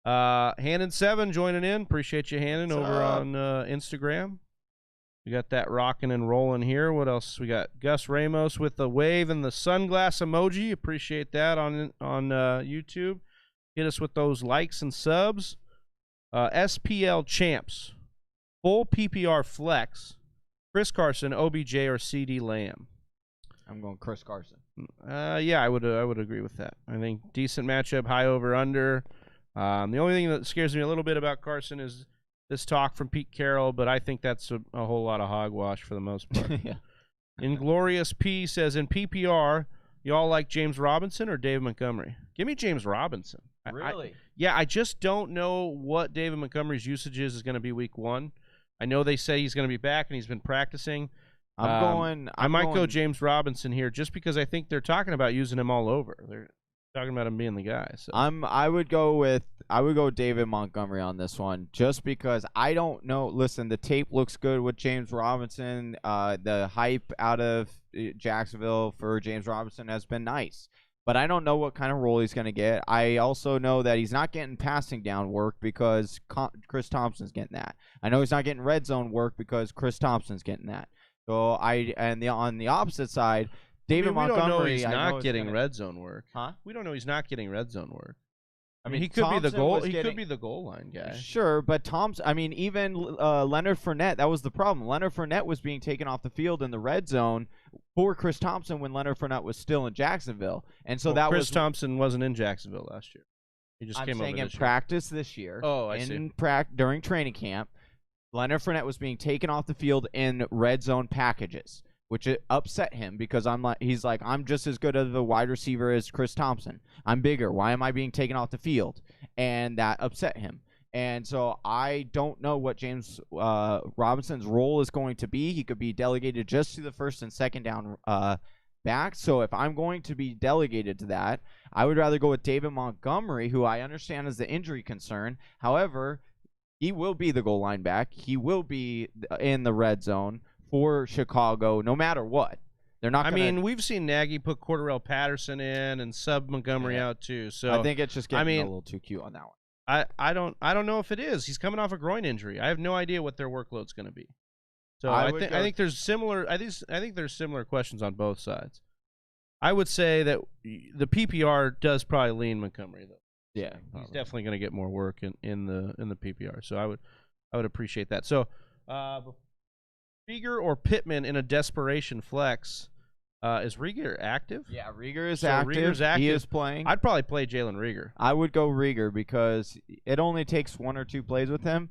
Hannon7 joining in. Appreciate you, Hannon, over on Instagram. We got that rocking and rolling here. What else? We got Gus Ramos with the wave and the sunglass emoji. Appreciate that on YouTube. Hit us with those likes and subs. SPL Champs. Full PPR flex. Chris Carson, OBJ, or CD Lamb. I'm going Chris Carson. Yeah, I would agree with that. I think decent matchup, high over under. The only thing that scares me a little bit about Carson is this talk from Pete Carroll, but I think that's a whole lot of hogwash for the most part. Inglorious P says, in PPR, y'all like James Robinson or David Montgomery? Give me James Robinson. Really? I just don't know what David Montgomery's usage is going to be week 1. I know they say he's going to be back and he's been practicing. I might go James Robinson here just because I think they're talking about using him all over. They're talking about him being the guy. So. I would go David Montgomery on this one just because I don't know. Listen, the tape looks good with James Robinson. The hype out of Jacksonville for James Robinson has been nice. But I don't know what kind of role he's going to get. I also know that he's not getting passing down work because Chris Thompson's getting that. I know he's not getting red zone work because Chris Thompson's getting that. So on the opposite side, David we Montgomery, don't know he's I know not is getting gonna- red zone work. Huh? We don't know he's not getting red zone work. I mean, he could be the Thompson goal. was He getting- could be the goal line guy. Sure, but I mean, even Leonard Fournette, that was the problem. Leonard Fournette was being taken off the field in the red zone for Chris Thompson when Leonard Fournette was still in Jacksonville, and so that Chris was. Thompson wasn't in Jacksonville last year. He just I'm came saying over in this year. practice this year. Oh, I see. During training camp, Leonard Fournette was being taken off the field in red zone packages, which it upset him because he's like, I'm just as good as the wide receiver as Chris Thompson. I'm bigger. Why am I being taken off the field? And that upset him. And so I don't know what James Robinson's role is going to be. He could be delegated just to the first and second down back. So if I'm going to be delegated to that, I would rather go with David Montgomery, who I understand is the injury concern. However, he will be the goal line back. He will be in the red zone for Chicago no matter what. They're not. I mean, we've seen Nagy put Cordarrelle Patterson in and sub Montgomery out too. So I think it's just getting a little too cute on that one. I don't know if it is. He's coming off a groin injury. I have no idea what their workload's going to be. So I think there's similar. I think there's similar questions on both sides. I would say that the PPR does probably lean Montgomery though. Yeah, he's definitely going to get more work in the PPR. So I would appreciate that. So Rieger or Pittman in a desperation flex. Is Rieger active? Yeah, Rieger is active. Rieger's active. He is playing. I'd probably play Jalen Rieger. I would go Rieger because it only takes 1 or 2 plays with him.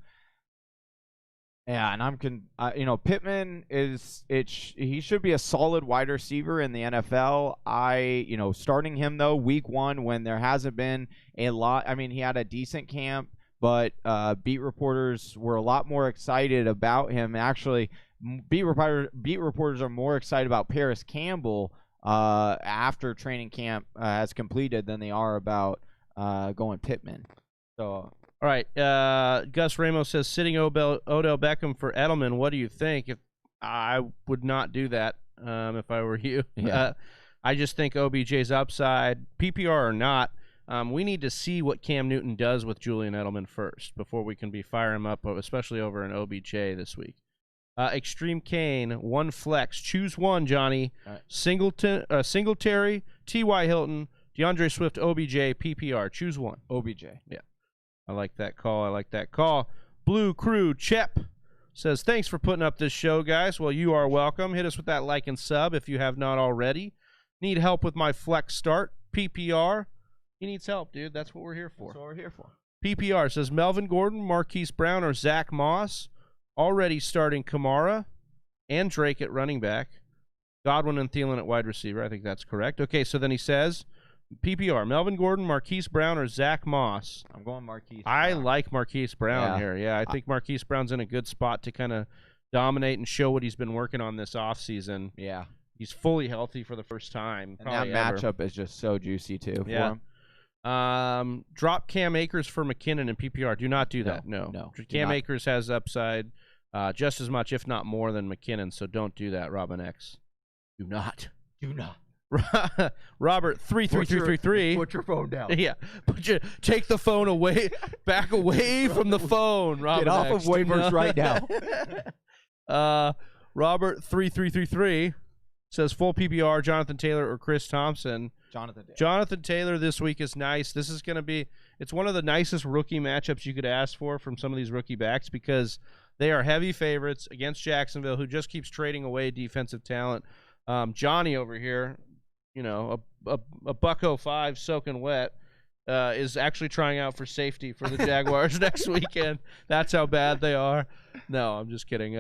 Yeah, and Pittman he should be a solid wide receiver in the NFL. Starting him though week 1 when there hasn't been a lot. I mean, he had a decent camp, but beat reporters were a lot more excited about him. Actually, beat reporters are more excited about Paris Campbell after training camp has completed than they are about going Pittman. So. All right, Gus Ramos says, sitting Odell Beckham for Edelman, what do you think? If I would not do that if I were you. Yeah. I just think OBJ's upside, PPR or not, we need to see what Cam Newton does with Julian Edelman first before we can be firing him up, especially over an OBJ this week. Extreme Kane, 1 flex. Choose one, Johnny. Right. Singletary, T.Y. Hilton, DeAndre Swift, OBJ, PPR. Choose one. OBJ. Yeah. I like that call. Blue Crew Chep says, thanks for putting up this show, guys. Well, you are welcome. Hit us with that like and sub if you have not already. Need help with my flex start, PPR. He needs help, dude. That's what we're here for. That's what we're here for. PPR says, Melvin Gordon, Marquise Brown, or Zach Moss. Already starting Kamara and Drake at running back. Godwin and Thielen at wide receiver. I think that's correct. Okay, so then he says, PPR, Melvin Gordon, Marquise Brown, or Zach Moss. I'm going Marquise I Brown. like Marquise Brown here. Yeah, I think Marquise Brown's in a good spot to kind of dominate and show what he's been working on this offseason. Yeah. He's fully healthy for the first time. And that matchup is just so juicy, too, for him. Drop Cam Akers for McKinnon and PPR. Do not do that. No. Cam Akers has upside just as much, if not more, than McKinnon, so don't do that, Robin X. Do not. Robert 33333. Put your phone down. Yeah, take the phone away, back away from the phone. Robert Get off X. of waivers right now. Robert 3333 says full PPR, Jonathan Taylor or Chris Thompson. Jonathan Taylor this week is nice. This is going to be. It's one of the nicest rookie matchups you could ask for from some of these rookie backs because they are heavy favorites against Jacksonville, who just keeps trading away defensive talent. Johnny over here, a $105 soaking wet, is actually trying out for safety for the Jaguars next weekend. That's how bad they are. No, I'm just kidding.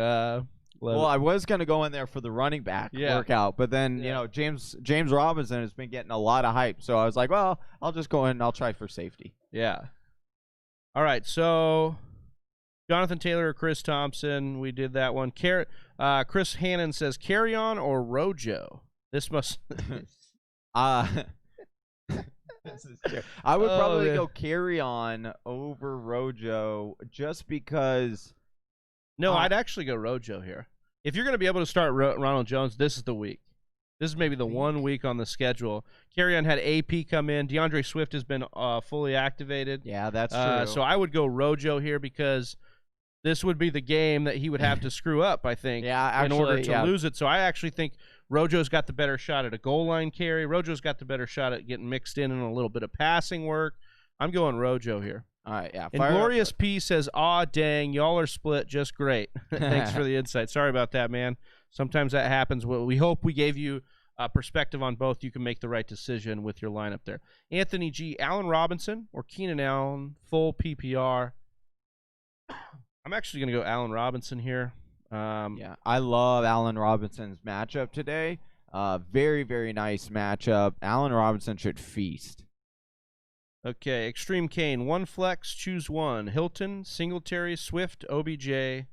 Well, I was going to go in there for the running back workout, but then, James Robinson has been getting a lot of hype. So I was like, well, I'll just go in and I'll try for safety. Yeah. All right, so Jonathan Taylor or Chris Thompson, we did that one. Chris Hannon says, carry on or Rojo? This must... I would probably go carry on over Rojo just because... No, I'd actually go Rojo here. If you're going to be able to start Ronald Jones, this is the week. This is maybe the 1 week on the schedule. Carry on had AP come in. DeAndre Swift has been fully activated. Yeah, that's true. So I would go Rojo here because this would be the game that he would have to screw up, I think, in order to lose it. So I actually think Rojo's got the better shot at a goal line carry. Rojo's got the better shot at getting mixed in a little bit of passing work. I'm going Rojo here. All right, yeah. And Glorious P says, "Aw, dang, y'all are split just great." Thanks for the insight. Sorry about that, man. Sometimes that happens. Well, we hope we gave you perspective on both. You can make the right decision with your lineup there. Anthony G, Allen Robinson or Keenan Allen, full PPR. I'm actually going to go Allen Robinson here. Yeah, I love Allen Robinson's matchup today. Very, very nice matchup. Allen Robinson should feast. Okay, Extreme Kane, one flex, choose one. Hilton, Singletary, Swift, OBJ.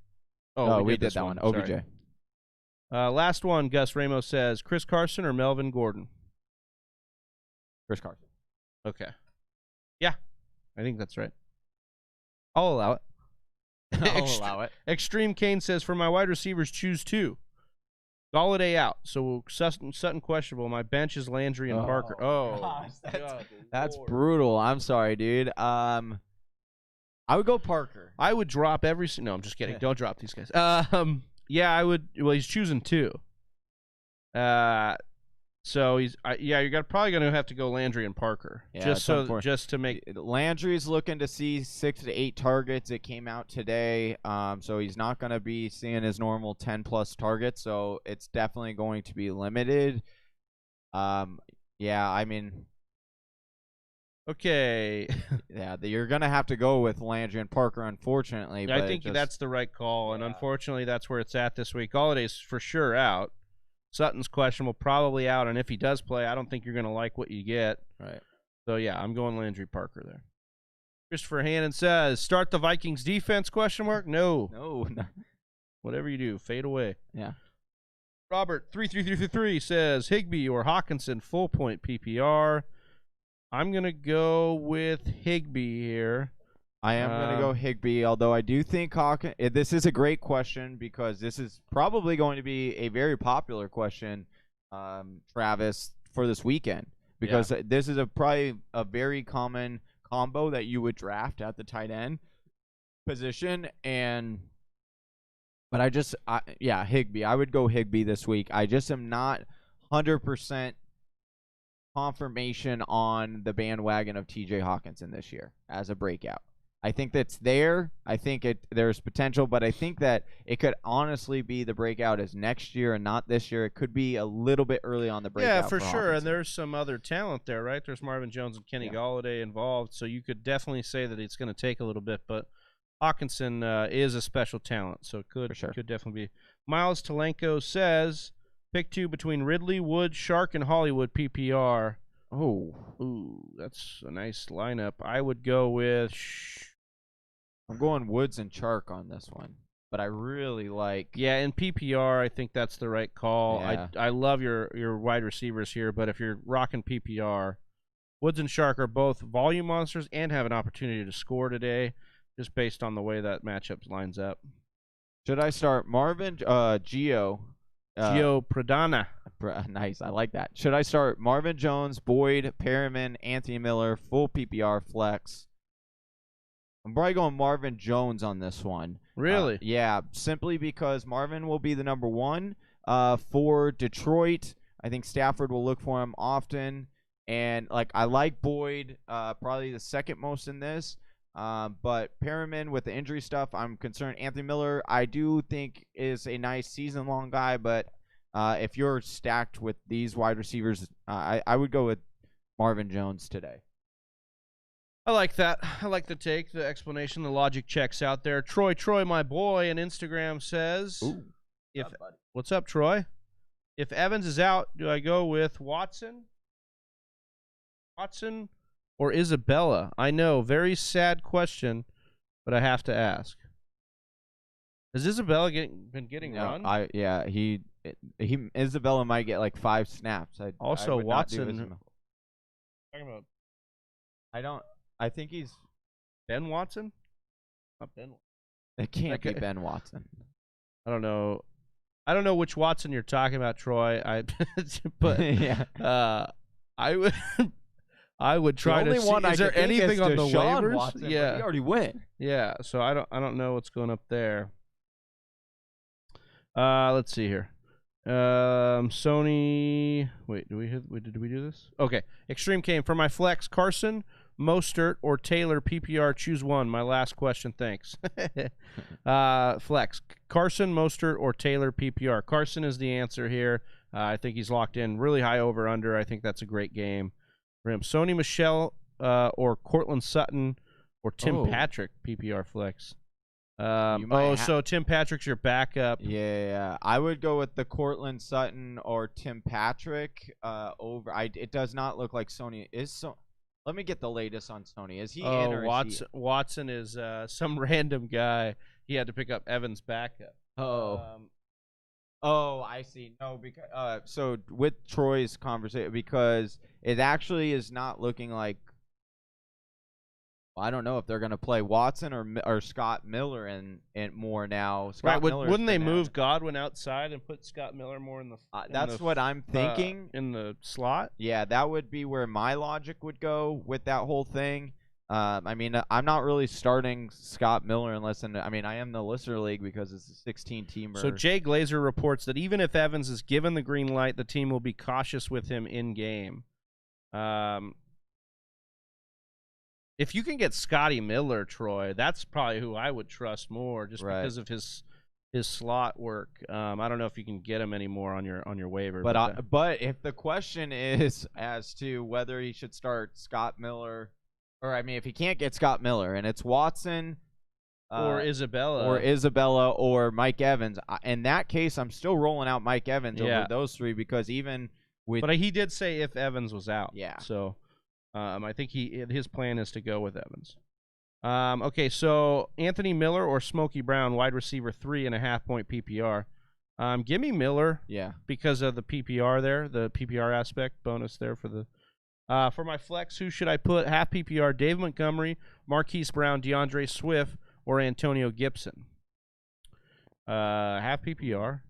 Oh, we did that one. OBJ. Sorry. Last one, Gus Ramos says, Chris Carson or Melvin Gordon? Chris Carson. Okay. Yeah, I think that's right. I'll allow it. I'll allow it. Extreme Kane says, for my wide receivers, choose two. Galladay out. So Sutton questionable. My bench is Landry and Parker. Oh, gosh, that's brutal. I'm sorry, dude. I would go Parker. I would drop every. No, I'm just kidding. Don't drop these guys. Yeah, I would. Well, he's choosing two. So he's. You're probably gonna have to go Landry and Parker. Yeah, just to make. Landry's looking to see 6 to 8 targets. It came out today. So he's not gonna be seeing his normal 10+ targets. So it's definitely going to be limited. Yeah, I mean. Okay. Yeah, you're gonna have to go with Landry and Parker, unfortunately. I think that's the right call, and unfortunately, that's where it's at this week. Galladay's for sure out. Sutton's questionable, probably out, and if he does play, I don't think you're gonna like what you get. Right. So yeah, I'm going Landry Parker there. Christopher Hannon says, "Start the Vikings defense?" No. Whatever you do, fade away. Yeah. Robert 33333 says Higbee or Hawkinson full point PPR. I'm going to go with Higbee here. I am going to go Higbee, although I do think this is a great question because this is probably going to be a very popular question, Travis, for this weekend. Because this is probably a very common combo that you would draft at the tight end position. But Higbee. I would go Higbee this week. I just am not 100% confirmation on the bandwagon of TJ Hawkinson this year as a breakout. I think that's there. I think there's potential, but I think that it could honestly be the breakout is next year and not this year. It could be a little bit early on the breakout. Yeah, for sure. Hawkinson. And there's some other talent there, right? There's Marvin Jones and Kenny Galladay involved, so you could definitely say that it's going to take a little bit, but Hawkinson is a special talent, so it could definitely be. Miles Talenko says, pick two between Ridley, Wood, Shark, and Hollywood PPR. Ooh, that's a nice lineup. I would go with... I'm going Woods and Chark on this one, but I really like... Yeah, in PPR, I think that's the right call. Yeah. I love your wide receivers here, but if you're rocking PPR, Woods and Shark are both volume monsters and have an opportunity to score today, just based on the way that matchup lines up. Should I start Marvin, Gio Pradana? Nice, I like that. Should I start Marvin Jones, Boyd, Perriman, Anthony Miller, full PPR flex? I'm probably going Marvin Jones on this one. Really? Yeah, simply because Marvin will be the number one for Detroit. I think Stafford will look for him often. And I like Boyd, probably the second most in this. But Perriman with the injury stuff, I'm concerned. Anthony Miller, I do think is a nice season-long guy, but if you're stacked with these wide receivers, I would go with Marvin Jones today. I like that. I like the take, the explanation, the logic checks out there. Troy, my boy, on Instagram says, what's up, Troy? If Evans is out, do I go with Watson or Isabella? I know, very sad question, but I have to ask. Has Isabella been getting run? Isabella might get 5 snaps. Watson. I think he's Ben Watson. Not Ben. It can't be Ben Watson. I don't know. I don't know which Watson you're talking about, Troy. But yeah. I would. I would try the to only see. one Is there anything on the waivers? Watson, but yeah, he already went. yeah. So I don't know what's going up there. Let's see here. Sony. Wait, did we do this? Okay. Extreme came for my flex. Carson, Mostert, or Taylor PPR. Choose one. My last question. Thanks. Flex. Carson, Mostert, or Taylor PPR. Carson is the answer here. I think he's locked in. Really high over under. I think that's a great game for him. Sony Michel or Cortland Sutton or Tim Patrick PPR flex. So Tim Patrick's your backup. Yeah. I would go with the Cortland Sutton or Tim Patrick over. It does not look like Sony is so. Let me get the latest on Sony. Is he in or Watson? Watson is some random guy. He had to pick up Evans' backup. I see. No, because so with Troy's conversation, because it actually is not looking like. I don't know if they're going to play Watson or Scott Miller and more now. Scott wouldn't they move Godwin outside and put Scott Miller more in the? That's what I'm thinking. In the slot. Yeah, that would be where my logic would go with that whole thing. I mean, I'm not really starting Scott Miller unless I am in the listener league because it's a 16-teamer. So Jay Glazer reports that even if Evans is given the green light, the team will be cautious with him in game. If you can get Scotty Miller, Troy, that's probably who I would trust more, just because of his slot work. I don't know if you can get him anymore on your waiver. But if the question is as to whether he should start Scott Miller, or if he can't get Scott Miller and it's Watson or Isabella or Mike Evans, in that case, I'm still rolling out Mike Evans over those three because even with. But he did say if Evans was out. Yeah. So. I think his plan is to go with Evans. Okay, so Anthony Miller or Smokey Brown, wide receiver, 3.5 point PPR. Give me Miller. Yeah. Because of the PPR there, the PPR aspect bonus there for the. For my flex, who should I put? Half PPR: Dave Montgomery, Marquise Brown, DeAndre Swift, or Antonio Gibson. Half PPR.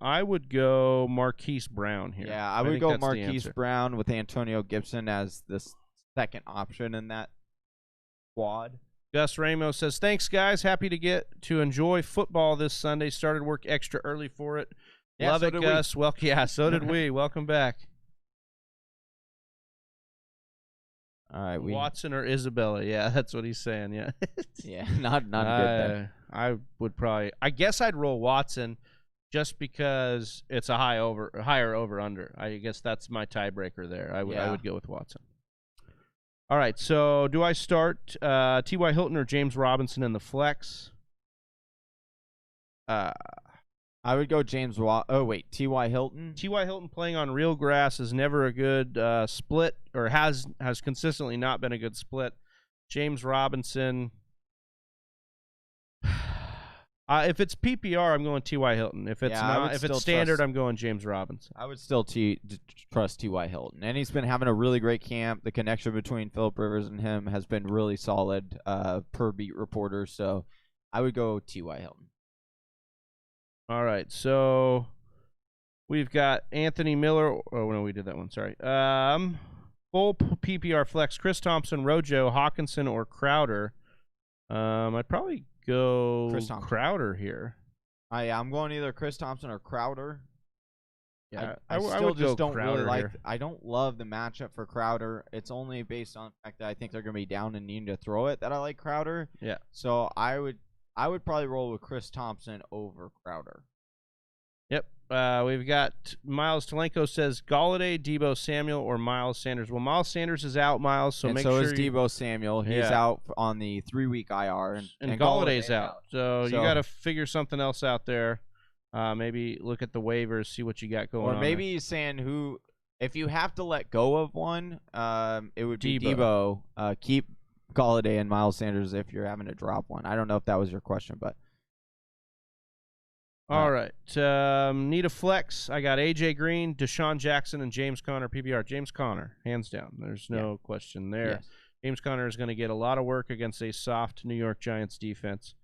I would go Marquise Brown here. Yeah, I would go Marquise Brown with Antonio Gibson as the second option in that squad. Gus Ramos says, thanks, guys. Happy to get to enjoy football this Sunday. Started work extra early for it. Yeah, Love it, Gus. Well, yeah, so did we. Welcome back. All right, Watson or Isabella? Yeah, that's what he's saying. Yeah, yeah, not good there. I would probably. I guess I'd roll Watson. Just because it's a higher over under. I guess that's my tiebreaker there. I would go with Watson. All right, so do I start T.Y. Hilton or James Robinson in the flex? I would go T.Y. Hilton. T.Y. Hilton playing on real grass is never a good split, or has consistently not been a good split. James Robinson. If it's PPR, I'm going T.Y. Hilton. If it's not, if it's standard, I'm going James Robinson. I would still trust T.Y. Hilton, and he's been having a really great camp. The connection between Philip Rivers and him has been really solid, per beat reporter. So I would go T.Y. Hilton. All right, so we've got Anthony Miller. Oh no, we did that one. Sorry. Full PPR flex: Chris Thompson, Rojo, Hawkinson, or Crowder. I'd probably go Crowder here. I'm going either Chris Thompson or Crowder. Yeah, I still just don't really like. I don't love the matchup for Crowder. It's only based on the fact that I think they're going to be down and needing to throw it that I like Crowder. Yeah. So I would probably roll with Chris Thompson over Crowder. Yep. We've got Miles Telenko says Galladay, Deebo Samuel, or Miles Sanders. Well, Miles Sanders is out, Miles. So make sure is Deebo Samuel. He's out on the 3-week IR, and Galladay's out. So you got to figure something else out there. Maybe look at the waivers, see what you got going on. Or maybe he's saying if you have to let go of one, it would be Deebo. Keep Galladay and Miles Sanders if you're having to drop one. I don't know if that was your question, but. All right. Need a flex. I got A.J. Green, Deshaun Jackson, and James Conner PPR. James Conner, hands down. There's no question there. Yes. James Conner is going to get a lot of work against a soft New York Giants defense.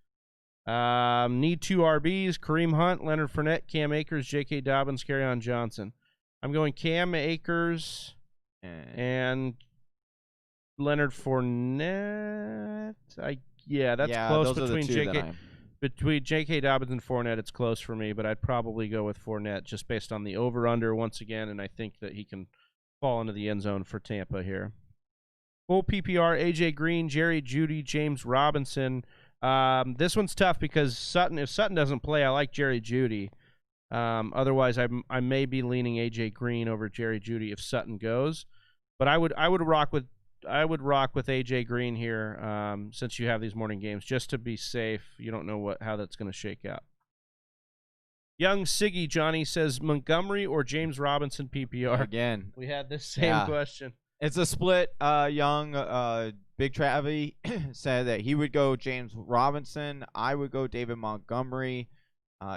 Need 2 RBs, Kareem Hunt, Leonard Fournette, Cam Akers, J.K. Dobbins, Kerryon Johnson. I'm going Cam Akers And Leonard Fournette. That's close between J.K. Dobbins and Fournette. It's close for me, but I'd probably go with Fournette just based on the over/under once again, and I think that he can fall into the end zone for Tampa here. Full PPR: A.J. Green, Jerry Jeudy, James Robinson. This one's tough because if Sutton doesn't play, I like Jerry Jeudy. Otherwise, I may be leaning A.J. Green over Jerry Jeudy if Sutton goes, but I would rock with A.J. Green here since you have these morning games just to be safe. You don't know how that's going to shake out. Young Siggy Johnny says Montgomery or James Robinson PPR. Again, we had this same question. It's a split. Young Big Travie said that he would go James Robinson. I would go David Montgomery.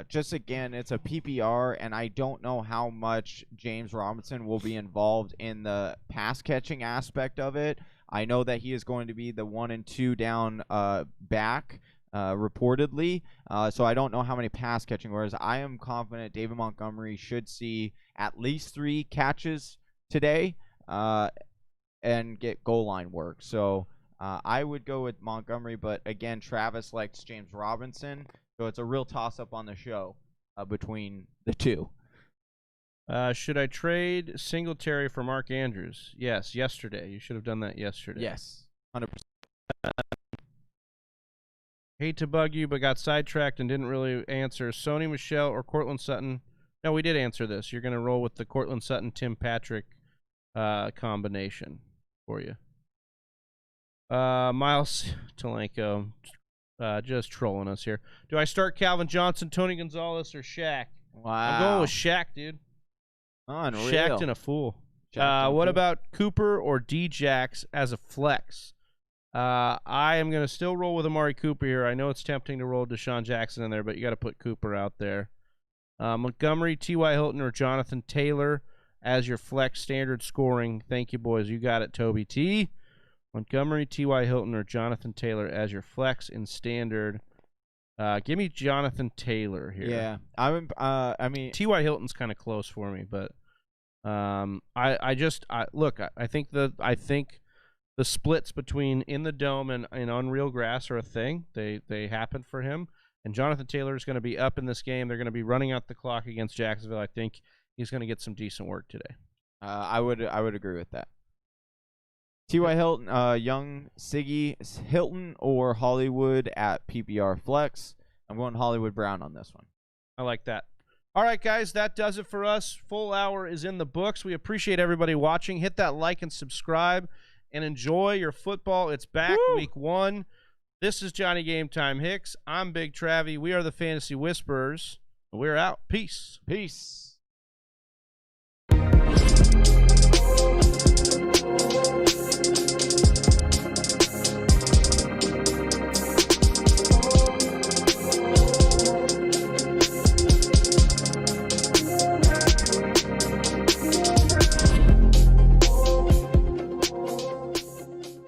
Just again, it's a PPR, and I don't know how much James Robinson will be involved in the pass catching aspect of it. I know that he is going to be the 1 and 2 down back, reportedly. So I don't know how many pass catching. Whereas I am confident David Montgomery should see at least 3 catches today, and get goal line work. So I would go with Montgomery, but again, Travis likes James Robinson. So it's a real toss-up on the show between the two. Should I trade Singletary for Mark Andrews? Yes, yesterday. You should have done that yesterday. Yes, 100%. Hate to bug you, but got sidetracked and didn't really answer. Sony Michel or Cortland Sutton? No, we did answer this. You're going to roll with the Cortland Sutton, Tim Patrick combination for you. Miles Talenko. Just trolling us here. Do I start Calvin Johnson, Tony Gonzalez, or Shaq? Wow. I'm going with Shaq, dude. Unreal. Shaq'd in a fool. What about Cooper or D-Jax as a flex? I am going to still roll with Amari Cooper here. I know it's tempting to roll Deshaun Jackson in there, but you got to put Cooper out there. Montgomery, T.Y. Hilton, or Jonathan Taylor as your flex standard scoring. Thank you, boys. You got it, Toby T. Montgomery, T.Y. Hilton, or Jonathan Taylor as your flex in standard. Give me Jonathan Taylor here. Yeah, I mean, T.Y. Hilton's kind of close for me, but I think the splits between in the dome and unreal grass are a thing. They happen for him, and Jonathan Taylor is going to be up in this game. They're going to be running out the clock against Jacksonville. I think he's going to get some decent work today. I would agree with that. T.Y. Hilton, Young Siggy Hilton, or Hollywood at PPR Flex. I'm going Hollywood Brown on this one. I like that. All right, guys, that does it for us. Full hour is in the books. We appreciate everybody watching. Hit that like and subscribe, and enjoy your football. It's back. Woo! Week 1. This is Johnny Game Time Hicks. I'm Big Travie. We are the Fantasy Whisperers. We're out. Peace. Peace.